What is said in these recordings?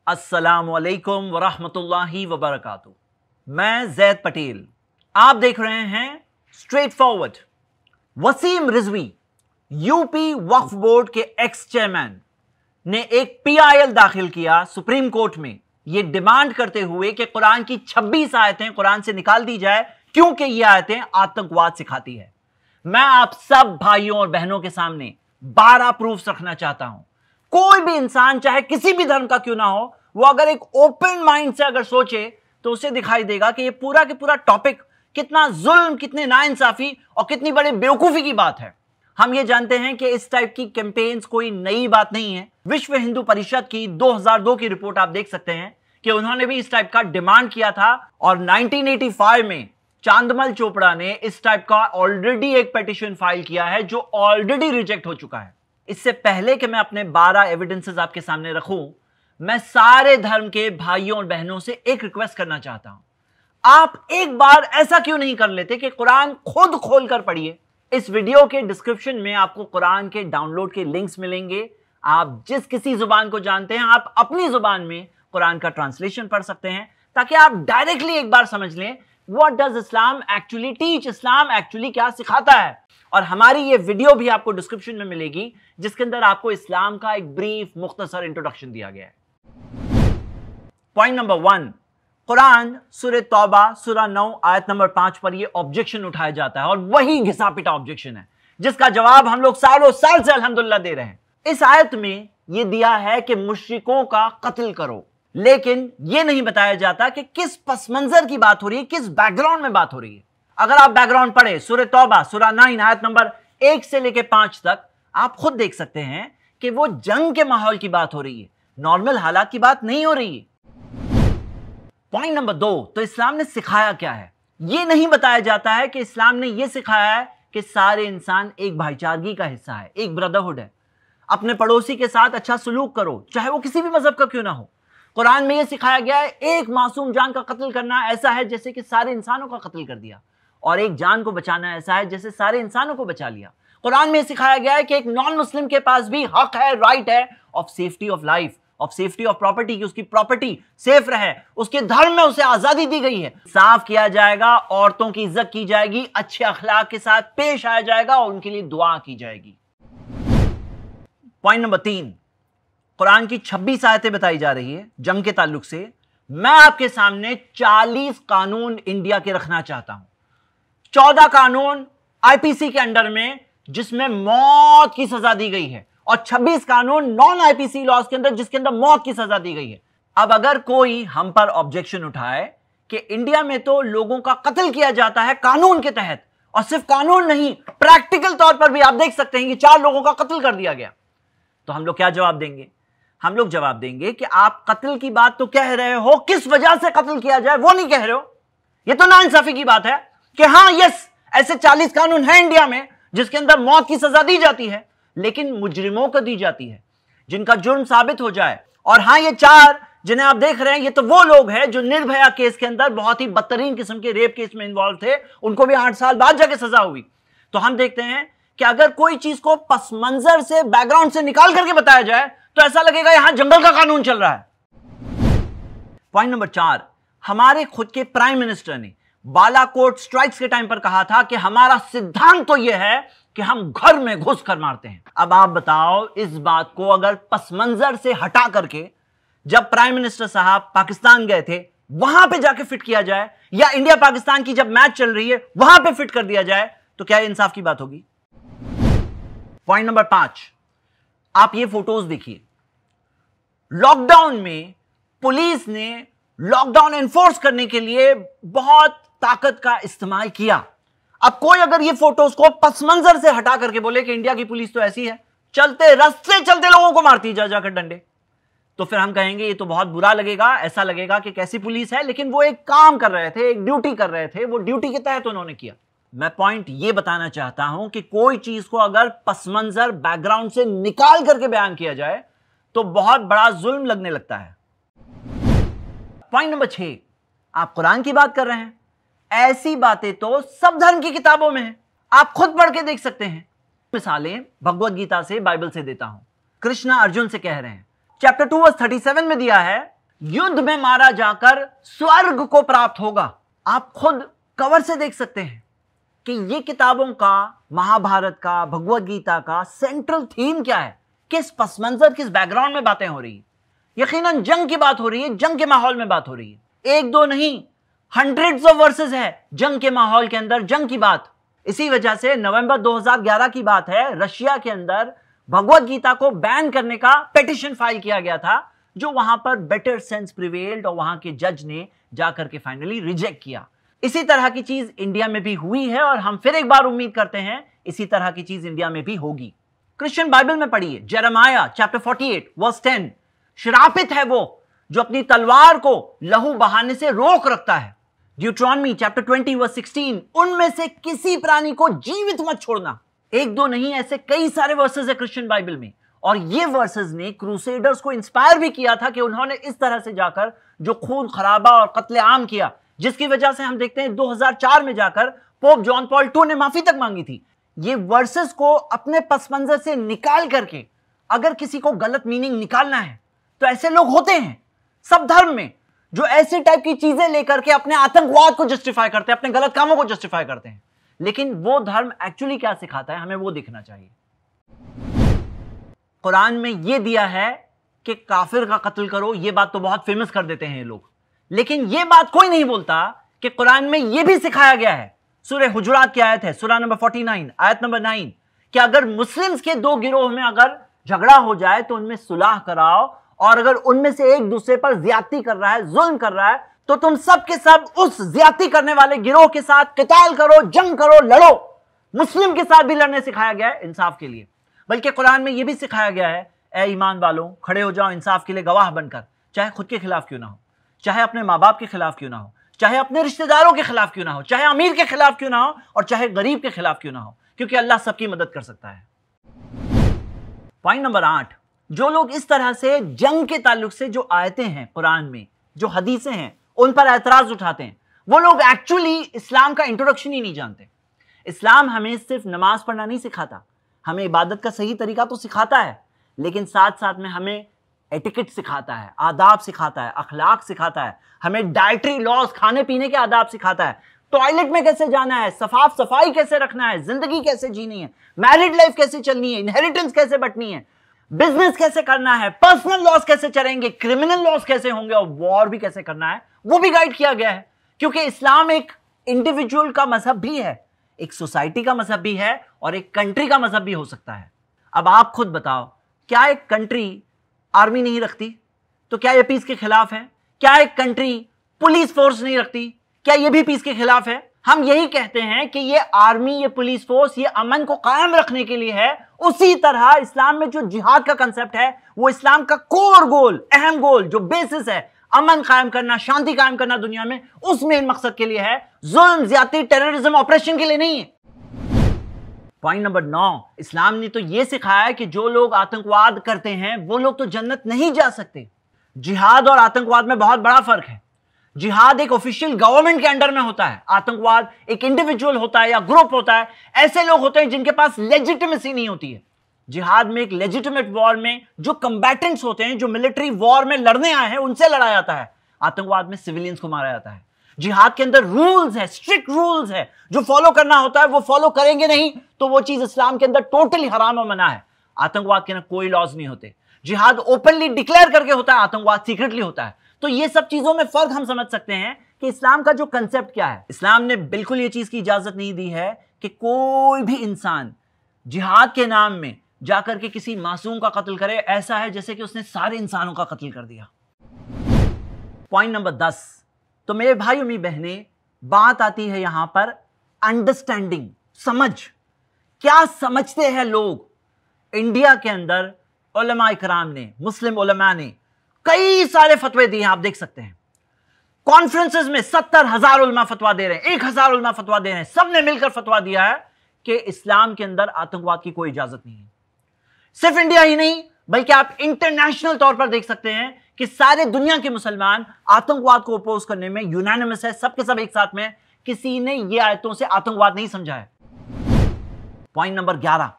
अस्सलामुअलैकुम वरहमतुल्लाहि वबरकातुहू। मैं जैद पटेल, आप देख रहे हैं straight forward. Wasim Rizvi UP Waqf board के एक्स चेयरमैन ने एक पीआईएल दाखिल किया सुप्रीम कोर्ट में, यह डिमांड करते हुए कि कुरान की 26 आयतें कुरान से निकाल दी जाए क्योंकि ये आयतें आतंकवाद सिखाती है। मैं आप सब भाइयों और बहनों के सामने 12 प्रूफ्स रखना चाहता हूं। कोई भी इंसान चाहे किसी भी धर्म का क्यों ना हो, वो अगर एक ओपन माइंड से अगर सोचे तो उसे दिखाई देगा कि ये पूरा के पूरा टॉपिक कितना जुल्म, कितने नाइंसाफी और कितनी बड़ी बेवकूफी की बात है। हम ये जानते हैं कि इस टाइप की कैंपेन्स कोई नई बात नहीं है। विश्व हिंदू परिषद की 2002 की रिपोर्ट आप देख सकते हैं कि उन्होंने भी इस टाइप का डिमांड किया था और 1985 में चांदमल चोपड़ा ने इस टाइप का ऑलरेडी एक पिटीशन फाइल किया है जो ऑलरेडी रिजेक्ट हो चुका है। इससे पहले कि मैं अपने 12 एविडेंसेस आपके सामने रखूं, मैं सारे धर्म के भाइयों और बहनों से एक रिक्वेस्ट करना चाहता हूं। आप एक बार ऐसा क्यों नहीं कर लेते कि कुरान खुद खोलकर पढ़िए। इस वीडियो के डिस्क्रिप्शन में आपको कुरान के डाउनलोड के लिंक्स मिलेंगे। आप जिस किसी जुबान को जानते हैं, आप अपनी जुबान में कुरान का ट्रांसलेशन पढ़ सकते हैं ताकि आप डायरेक्टली एक बार समझ लें what does Islam actually teach, Islam actually क्या सिखाता है। और हमारी ये वीडियो भी आपको डिस्क्रिप्शन में मिलेगी जिसके अंदर आपको इस्लाम का एक ब्रीफ मुख्तसर इंट्रोडक्शन दिया गया है। पॉइंट नंबर 1, कुरान सूरह तौबा सूरह 9 आयत नंबर 5 पर यह ऑब्जेक्शन उठाया जाता है और वही घिसा पिटा ऑब्जेक्शन है जिसका जवाब हम लोग सालों साल से अल्हम्दुलिल्लाह दे रहे हैं। इस आयत में यह दिया है कि मुश्रिकों का कत्ल करो, लेकिन यह नहीं बताया जाता कि किस पस मंजर की बात हो रही है, किस बैकग्राउंड में बात हो रही है। अगर आप बैकग्राउंड पढ़े सूरह तौबा सूरह 9 आयत नंबर 1 से लेकर 5 तक, आप खुद देख सकते हैं कि वो जंग के माहौल की बात हो रही है, नॉर्मल हालात की बात नहीं हो रही है। पॉइंट नंबर 2, तो इस्लाम ने सिखाया क्या है? यह नहीं बताया जाता है कि इस्लाम ने यह सिखाया है कि सारे इंसान एक भाईचारगी का हिस्सा है, एक ब्रदरहुड है। अपने पड़ोसी के साथ अच्छा सलूक करो, चाहे वो किसी भी मजहब का क्यों ना हो। कुरान में यह सिखाया गया है एक मासूम जान का कत्ल करना ऐसा है जैसे कि सारे इंसानों का कत्ल कर दिया, और एक जान को बचाना ऐसा है जैसे सारे इंसानों को बचा लिया। कुरान में सिखाया गया है कि एक नॉन मुस्लिम के पास भी हक है, राइट है of safety of life, of safety of property, कि उसकी प्रॉपर्टी सेफ रहे। उसके धर्म में उसे आजादी दी गई है। साफ किया जाएगा, औरतों की इज्जत की जाएगी, अच्छे अखलाक के साथ पेश आया जाएगा और उनके लिए दुआ की जाएगी। पॉइंट नंबर 3, कुरान की 26 आयतें बताई जा रही है जंग के ताल्लुक से। मैं आपके सामने 40 कानून इंडिया के रखना चाहता हूं। 14 कानून आईपीसी के अंडर में जिसमें मौत की सजा दी गई है और 26 कानून नॉन आईपीसी लॉज के अंदर जिसके अंदर मौत की सजा दी गई है। अब अगर कोई हम पर ऑब्जेक्शन उठाए कि इंडिया में तो लोगों का कत्ल किया जाता है कानून के तहत, और सिर्फ कानून नहीं प्रैक्टिकल तौर पर भी आप देख सकते हैं कि 4 लोगों का कत्ल कर दिया गया, तो हम लोग क्या जवाब देंगे? हम लोग जवाब देंगे कि आप कत्ल की बात तो कह रहे हो, किस वजह से कत्ल किया जाए वो नहीं कह रहे हो। ये तो नाइंसाफी की बात है कि हाँ यस ऐसे 40 कानून हैं इंडिया में जिसके अंदर मौत की सजा दी जाती है, लेकिन मुजरिमों को दी जाती है जिनका जुर्म साबित हो जाए। और हाँ, ये 4 जिन्हें आप देख रहे हैं ये तो वो लोग हैं जो निर्भया केस के अंदर बहुत ही बदतरीन किस्म के रेप केस में इन्वॉल्व थे, उनको भी 8 साल बाद जाके सजा हुई। तो हम देखते हैं कि अगर कोई चीज को पस मंजर से, बैकग्राउंड से निकाल करके बताया जाए तो ऐसा लगेगा यहां जंगल का कानून चल रहा है। पॉइंट नंबर 4, हमारे खुद के प्राइम मिनिस्टर ने बालाकोट स्ट्राइक्स के टाइम पर कहा था कि हमारा सिद्धांत तो यह है कि हम घर में घुस कर मारते हैं। अब आप बताओ, इस बात को अगर पस मंजर से हटा करके जब प्राइम मिनिस्टर साहब पाकिस्तान गए थे वहां पे जाके फिट किया जाए, या इंडिया पाकिस्तान की जब मैच चल रही है वहां पे फिट कर दिया जाए, तो क्या इंसाफ की बात होगी? पॉइंट नंबर 5, आप ये फोटोज देखिए। लॉकडाउन में पुलिस ने लॉकडाउन एनफोर्स करने के लिए बहुत ताकत का इस्तेमाल किया। अब कोई अगर ये फोटोज को पस मंजर से हटा करके बोले कि इंडिया की पुलिस तो ऐसी है, चलते रास्ते चलते लोगों को मारती जा जाकर डंडे, तो फिर हम कहेंगे ये तो बहुत बुरा लगेगा, ऐसा लगेगा कि कैसी पुलिस है। लेकिन वो एक काम कर रहे थे, एक ड्यूटी कर रहे थे, वो ड्यूटी के तहत उन्होंने किया। मैं पॉइंट ये बताना चाहता हूं कि कोई चीज को अगर पस मंजर, बैकग्राउंड से निकाल करके बयान किया जाए तो बहुत बड़ा जुल्म लगने लगता है। पॉइंट नंबर 6, आप कुरान की बात कर रहे हैं, ऐसी बातें तो सब धर्म की किताबों में है, आप खुद पढ़ के देख सकते हैं। मिसालें भगवत गीता से, बाइबल से देता हूं। कृष्णा अर्जुन से कह रहे हैं, चैप्टर 2 वर्स 37 में दिया है युद्ध में मारा जाकर स्वर्ग को प्राप्त होगा। आप खुद कवर से देख सकते हैं कि ये किताबों का, महाभारत का, भगवत गीता का सेंट्रल थीम क्या है, किस पस मंजर, किस बैकग्राउंड में बातें हो रही है। यकीनन जंग की बात हो रही है, जंग के माहौल में बात हो रही है। एक दो नहीं, हंड्रेड्स ऑफ वर्सेस है जंग के माहौल के अंदर, जंग की बात। इसी वजह से नवंबर 2011 की बात है, रशिया के अंदर भगवत गीता को बैन करने का पिटीशन फाइल किया गया था, जो वहां पर बेटर सेंस प्रिवेल्ड और वहां के जज ने जाकर के फाइनली रिजेक्ट किया। इसी तरह की चीज इंडिया में भी हुई है और हम फिर एक बार उम्मीद करते हैं इसी तरह की चीज इंडिया में भी होगी। क्रिश्चियन बाइबल में पढ़िए, जेरेमाया चैप्टर 48 वर्स 10, श्रापित है वो जो अपनी तलवार को लहू बहाने से रोक रखता है। ड्यूट्रॉनमी चैप्टर 20 वर्स 16, उनमें से किसी प्राणी को जीवित मत छोड़ना। एक दो नहीं, ऐसे कई सारे वर्सेस है क्रिश्चियन बाइबल में, और ये वर्सेस ने क्रूसेडर्स को इंस्पायर भी किया था कि उन्होंने इस तरह से जाकर जो खून खराबा और कत्लेआम किया, जिसकी वजह से हम देखते हैं 2004 में जाकर पोप जॉन पॉल II ने माफी तक मांगी थी। ये वर्सेस को अपने पस मंजर से निकाल करके अगर किसी को गलत मीनिंग निकालना है तो ऐसे लोग होते हैं सब धर्म में, जो ऐसे टाइप की चीजें लेकर के अपने आतंकवाद को जस्टिफाई करते हैं, अपने गलत कामों को जस्टिफाई करते हैं। लेकिन वो धर्म एक्चुअली क्या सिखाता है, हमें वो देखना चाहिए। कुरान में ये दिया है कि काफिर का कत्ल करो, ये बात तो बहुत फेमस कर देते हैं ये लोग, लेकिन ये बात कोई नहीं बोलता कि कुरान में ये भी सिखाया गया है। सूरह हुजुरात की आयत है, सूरा नंबर 49 आयत नंबर 9, कि अगर मुस्लिम्स के दो गिरोह में अगर झगड़ा हो जाए तो उनमें सुलह कराओ, और अगर उनमें से एक दूसरे पर ज्यादती कर रहा है, जुल्म कर रहा है, तो तुम सब के सब उस ज्यादती करने वाले गिरोह के साथ किताल करो, जंग करो, लड़ो। मुस्लिम के साथ भी लड़ने सिखाया गया है इंसाफ के लिए। बल्कि कुरान में यह भी सिखाया गया है, ए ईमान वालों खड़े हो जाओ इंसाफ के लिए गवाह बनकर, चाहे खुद के खिलाफ क्यों ना हो, चाहे अपने माँ बाप के खिलाफ क्यों ना हो, चाहे अपने रिश्तेदारों के खिलाफ क्यों ना हो, चाहे अमीर के खिलाफ क्यों ना हो, और चाहे गरीब के खिलाफ क्यों ना हो, क्योंकि अल्लाह सबकी मदद कर सकता है। पॉइंट नंबर 8, जो लोग इस तरह से जंग के ताल्लुक से जो आयतें हैं कुरान में, जो हदीसें हैं, उन पर एतराज उठाते हैं, वो लोग एक्चुअली इस्लाम का इंट्रोडक्शन ही नहीं जानते। इस्लाम हमें सिर्फ नमाज पढ़ना नहीं सिखाता, हमें इबादत का सही तरीका तो सिखाता है, लेकिन साथ साथ में हमें एटिकेट सिखाता है, आदाब सिखाता है, अखलाक सिखाता है, हमें डाइटरी लॉज, खाने पीने के आदाब सिखाता है, टॉयलेट में कैसे जाना है, साफ सफाई कैसे रखना है, जिंदगी कैसे जीनी है, मैरिड लाइफ कैसे चलनी है, इनहेरिटेंस कैसे बंटनी है, बिजनेस कैसे करना है, पर्सनल लॉस कैसे चलेंगे, क्रिमिनल लॉस कैसे होंगे, और वॉर भी कैसे करना है, वो भी गाइड किया गया है। क्योंकि इस्लाम एक इंडिविजुअल का मजहब भी है, एक सोसाइटी का मजहब भी है, और एक कंट्री का मजहब भी हो सकता है। अब आप खुद बताओ, क्या एक कंट्री आर्मी नहीं रखती? तो क्या ये पीस के खिलाफ है? क्या एक कंट्री पुलिस फोर्स नहीं रखती? क्या ये भी पीस के खिलाफ है? हम यही कहते हैं कि ये आर्मी, ये पुलिस फोर्स, ये अमन को कायम रखने के लिए है। उसी तरह इस्लाम में जो जिहाद का कंसेप्ट है, वो इस्लाम का कोर गोल, अहम गोल, जो बेसिस है, अमन कायम करना, शांति कायम करना दुनिया में, उस मेन मकसद के लिए है, जुल्म, ज्यादती, टेररिज्म, ऑपरेशन के लिए नहीं है। पॉइंट नंबर 9, इस्लाम ने तो यह सिखाया है कि जो लोग आतंकवाद करते हैं वो लोग तो जन्नत नहीं जा सकते। जिहाद और आतंकवाद में बहुत बड़ा फर्क है। जिहाद एक ऑफिशियल गवर्नमेंट के अंडर में होता है, आतंकवाद एक इंडिविजुअल होता है या ग्रुप होता है, ऐसे लोग होते हैं जिनके पास लेजिटिमेसी नहीं होती है। जिहाद में, एक लेजिटिमेट वॉर में जो कंबैटेंट्स होते हैं, जो मिलिट्री वॉर में लड़ने आए हैं, उनसे लड़ा जाता है। आतंकवाद में सिविलियंस को मारा जाता है। जिहाद के अंदर रूल्स है, स्ट्रिक्ट रूल्स है, जो फॉलो करना होता है वो फॉलो करेंगे नहीं तो वो चीज इस्लाम के अंदर टोटली हराम और मना है। आतंकवाद के अंदर कोई लॉज नहीं होते। जिहाद ओपनली डिक्लेयर करके होता है, आतंकवाद सीक्रेटली होता है। तो ये सब चीजों में फर्क हम समझ सकते हैं कि इस्लाम का जो कंसेप्ट क्या है। इस्लाम ने बिल्कुल ये चीज की इजाजत नहीं दी है कि कोई भी इंसान जिहाद के नाम में जाकर के किसी मासूम का कत्ल करे। ऐसा है जैसे कि उसने सारे इंसानों का कत्ल कर दिया। पॉइंट नंबर 10, तो मेरे भाई और मेरी बहनें, बात आती है यहां पर अंडरस्टैंडिंग, समझ। क्या समझते हैं लोग? इंडिया के अंदर उलमा इकराम ने, मुस्लिम उलमा ने कई सारे फतवे दिए हैं, आप देख सकते हैं। कॉन्फ्रेंसेस में 70,000 उलमा फतवा दे रहे हैं, 1,000 उलमा फतवा दे रहे हैं। सबने मिलकर फतवा दिया है कि इस्लाम के अंदर आतंकवाद की कोई इजाजत नहीं है। सिर्फ इंडिया ही नहीं, बल्कि आप इंटरनेशनल तौर पर देख सकते हैं कि सारे दुनिया के मुसलमान आतंकवाद को अपोज करने में यूनानिमस है, सबके सब एक साथ में। किसी ने ये आयतों से आतंकवाद नहीं समझा है। पॉइंट नंबर 11,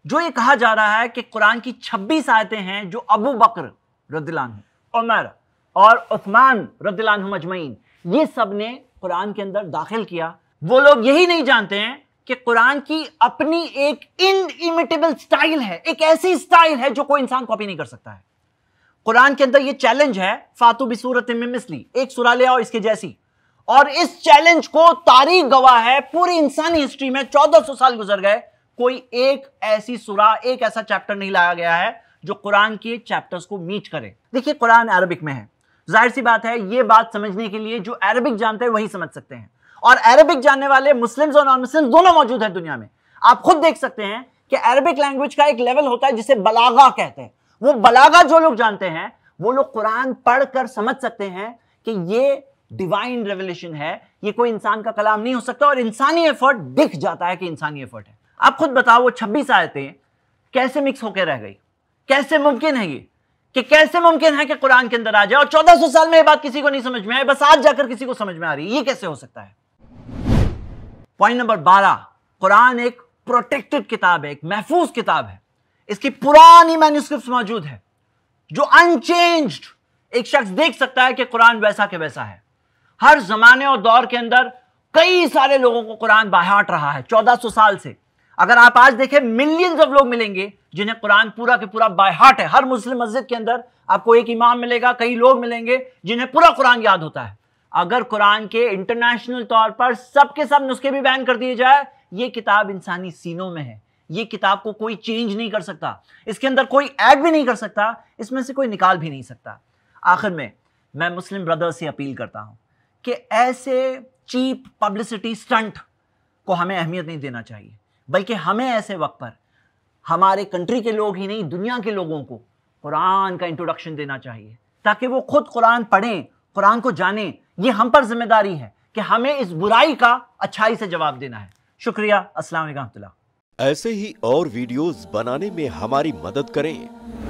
जो ये कहा जा रहा है कि कुरान की 26 आयतें हैं जो अबू बकर रदियल्लाहु अन्हु, उमर और उस्मान रदियल्लाहु अन्हुम अजमईन, ये सब ने कुरान के अंदर दाखिल किया। वो लोग यही नहीं जानते हैं कि कुरान की अपनी एक इनइमिटेबल स्टाइल है, एक ऐसी स्टाइल है जो कोई इंसान कॉपी नहीं कर सकता है। कुरान के अंदर ये चैलेंज है, फातू बिसूरत मिन मिस्ली, एक सूरा ले आओ इसके जैसी। और इस चैलेंज को तारीख गवाह है, पूरी इंसानी हिस्ट्री में 1400 साल गुजर गए, कोई एक ऐसी सूरा, एक ऐसा चैप्टर नहीं लाया गया है जो कुरान के चैप्टर्स को मीट करे। देखिए कुरान अरबिक में है, जाहिर सी बात है ये बात समझने के लिए जो अरबिक जानते हैं वही समझ सकते हैं, और अरबिक जानने वाले मुस्लिम्स और नॉन मुस्लिम्स दोनों मौजूद हैं दुनिया में। आप खुद देख सकते हैं कि अरबिक लैंग्वेज का एक लेवल होता है जिसे बलागा कहते हैं। वो बलागा जो लोग जानते हैं वो लोग कुरान पढ़कर समझ सकते हैं कि ये डिवाइन रेवलेशन है, ये कोई इंसान का कलाम नहीं हो सकता, और इंसानी एफर्ट दिख जाता है कि इंसानी एफर्ट है। आप खुद बताओ वो 26 आयतें कैसे मिक्स होकर रह गई? कैसे मुमकिन है ये, कि कैसे मुमकिन है कि कुरान के अंदर आ जाए और 1400 साल में ये बात किसी को नहीं समझ में आए, बस आज जाकर किसी को समझ में आ रही है? ये कैसे हो सकता है? पॉइंट नंबर 12, कुरान एक प्रोटेक्टेड किताब है, एक महफूज किताब है। इसकी पुरानी मैन्युस्क्रिप्ट्स मौजूद है जो अनचेंज्ड एक शख्स देख सकता है कि कुरान वैसा के वैसा है। हर जमाने और दौर के अंदर कई सारे लोगों को कुरान बाहाट रहा है 1400 साल से। अगर आप आज देखें, मिलियंस ऑफ लोग मिलेंगे जिन्हें कुरान पूरा के पूरा बाय हार्ट है। हर मुस्लिम मस्जिद के अंदर आपको एक इमाम मिलेगा, कई लोग मिलेंगे जिन्हें पूरा कुरान याद होता है। अगर कुरान के इंटरनेशनल तौर पर सबके सब नुस्खे भी बैन कर दिए जाए, ये किताब इंसानी सीनों में है। ये किताब को कोई चेंज नहीं कर सकता, इसके अंदर कोई ऐड भी नहीं कर सकता, इसमें से कोई निकाल भी नहीं सकता। आखिर में मैं मुस्लिम ब्रदर्स से अपील करता हूं कि ऐसे चीप पब्लिसिटी स्टंट को हमें अहमियत नहीं देना चाहिए, बल्कि हमें ऐसे वक्त पर हमारे कंट्री के लोग ही नहीं, दुनिया के लोगों को कुरान का इंट्रोडक्शन देना चाहिए, ताकि वो खुद कुरान पढ़ें, कुरान को जानें। ये हम पर जिम्मेदारी है कि हमें इस बुराई का अच्छाई से जवाब देना है। शुक्रिया। अस्सलाम वालेकुम। ऐसे ही और वीडियोस बनाने में हमारी मदद करें।